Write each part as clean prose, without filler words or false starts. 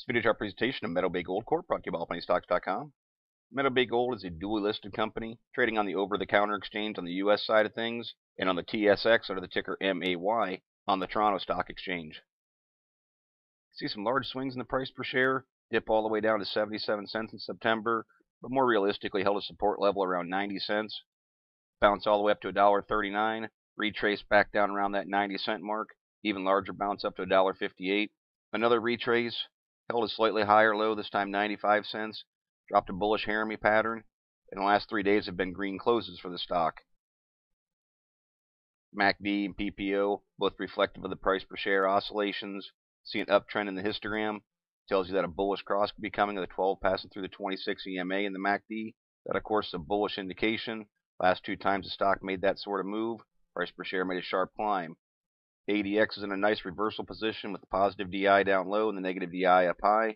Video is our presentation of Meadow Bay Gold Corp, brought to you by allpenny-stocks.com. Meadow Bay Gold is a dually listed company trading on the over-the-counter exchange on the U.S. side of things and on the TSX under the ticker MAY on the Toronto Stock Exchange. See some large swings in the price per share, dip all the way down to 77 cents in September, but more realistically held a support level around 90 cents, bounce all the way up to $1.39, retrace back down around that 90-cent mark, even larger bounce up to $1.58, another retrace, held a slightly higher low, this time 95 cents, dropped a bullish Haremy pattern, and the last 3 days have been green closes for the stock. MACD and PPO, both reflective of the price per share oscillations. See an uptrend in the histogram, tells you that a bullish cross could be coming of the 12 passing through the 26 EMA in the MACD. That, of course, is a bullish indication. Last 2 times the stock made that sort of move, price per share made a sharp climb. ADX is in a nice reversal position with the positive DI down low and the negative DI up high.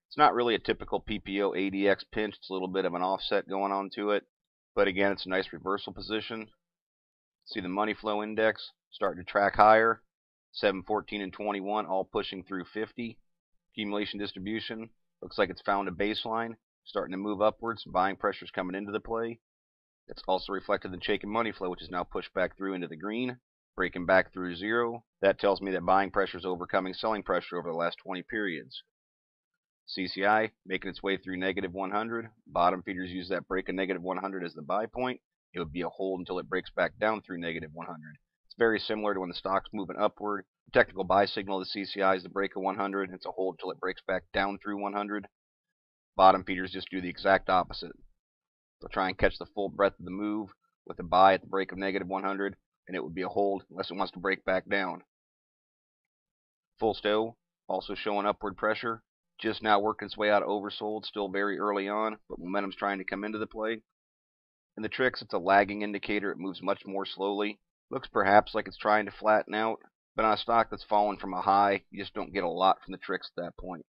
It's not really a typical PPO ADX pinch. It's a little bit of an offset going on to it. But again, it's a nice reversal position. See the money flow index starting to track higher. 7, 14, and 21 all pushing through 50. Accumulation distribution looks like it's found a baseline, starting to move upwards. Buying pressure's coming into the play. It's also reflected in shaken money flow, which is now pushed back through into the green, breaking back through zero. That tells me that buying pressure is overcoming selling pressure over the last 20 periods. CCI making its way through negative 100. Bottom feeders use that break of negative 100 as the buy point. It would be a hold until it breaks back down through negative 100. It's very similar to when the stock's moving upward. The technical buy signal of the CCI is the break of 100. It's a hold until it breaks back down through 100. Bottom feeders just do the exact opposite. They'll try and catch the full breadth of the move with a buy at the break of negative 100, and it would be a hold unless it wants to break back down. Full stow also showing upward pressure. Just now working its way out of oversold, still very early on, but momentum's trying to come into the play. In the tricks, it's a lagging indicator. It moves much more slowly. Looks perhaps like it's trying to flatten out, but on a stock that's fallen from a high, you just don't get a lot from the tricks at that point.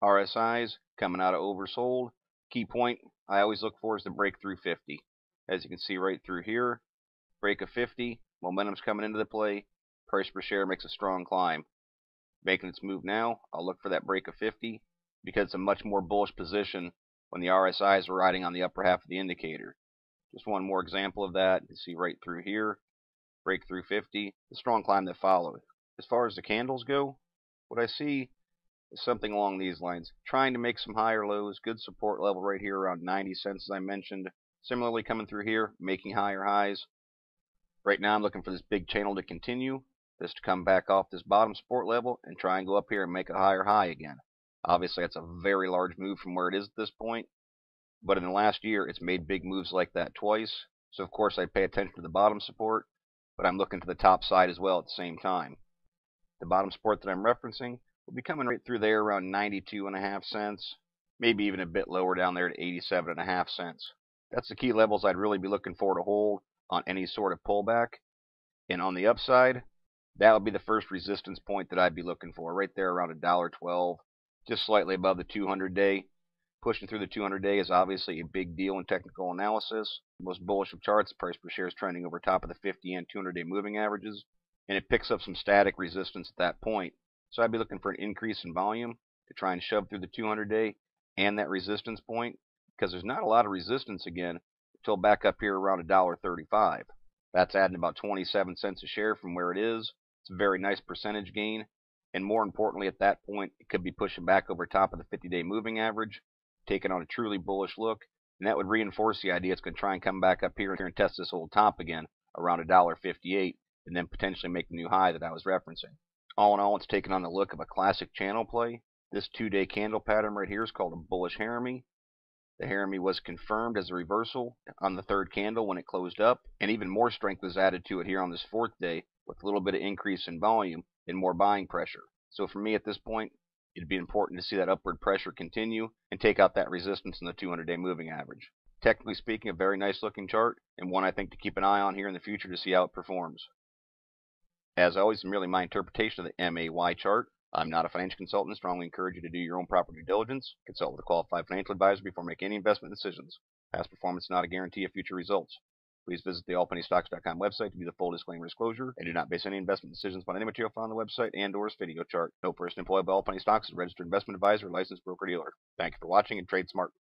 RSIs coming out of oversold. Key point I always look for is the break through 50. As you can see right through here, break of 50, momentum's coming into the play, price per share makes a strong climb. Making its move now, I'll look for that break of 50 because it's a much more bullish position when the RSIs are riding on the upper half of the indicator. Just one more example of that. You see right through here, break through 50, the strong climb that followed. As far as the candles go, what I see is something along these lines. Trying to make some higher lows, good support level right here around 90 cents as I mentioned. Similarly coming through here, making higher highs. Right now I'm looking for this big channel to continue, this to come back off this bottom support level and try and go up here and make a higher high again. Obviously that's a very large move from where it is at this point, but in the last year it's made big moves like that twice. So of course I pay attention to the bottom support, but I'm looking to the top side as well at the same time. The bottom support that I'm referencing will be coming right through there around 92.5 cents, maybe even a bit lower down there to 87.5 cents. That's the key levels I'd really be looking for to hold on any sort of pullback. And on the upside, that would be the first resistance point that I'd be looking for, right there around $1.12, just slightly above the 200-day. Pushing through the 200-day is obviously a big deal in technical analysis. The most bullish of charts, the price per share is trending over top of the 50 and 200-day moving averages, and it picks up some static resistance at that point. So I'd be looking for an increase in volume to try and shove through the 200-day and that resistance point, because there's not a lot of resistance again until back up here around $1.35. That's adding about 27 cents a share from where it is. It's a very nice percentage gain, and more importantly at that point it could be pushing back over top of the 50-day moving average, taking on a truly bullish look, and that would reinforce the idea it's going to try and come back up here and test this old top again around $1.58 and then potentially make the new high that I was referencing. All in all, it's taken on the look of a classic channel play. This 2-day candle pattern right here is called a bullish Haremy. The Haremy was confirmed as a reversal on the 3rd candle when it closed up, and even more strength was added to it here on this 4th day with a little bit of increase in volume and more buying pressure. So for me at this point, it'd be important to see that upward pressure continue and take out that resistance in the 200-day moving average. Technically speaking, a very nice looking chart, and one I think to keep an eye on here in the future to see how it performs. As always, it's merely my interpretation of the MAY chart. I'm not a financial consultant and strongly encourage you to do your own proper due diligence. Consult with a qualified financial advisor before making any investment decisions. Past performance is not a guarantee of future results. Please visit the allpennystocks.com website to view the full disclaimer disclosure, and do not base any investment decisions upon any material found on the website and/or its video chart. No person employed by All Penny Stocks is a registered investment advisor or licensed broker-dealer. Thank you for watching, and trade smart.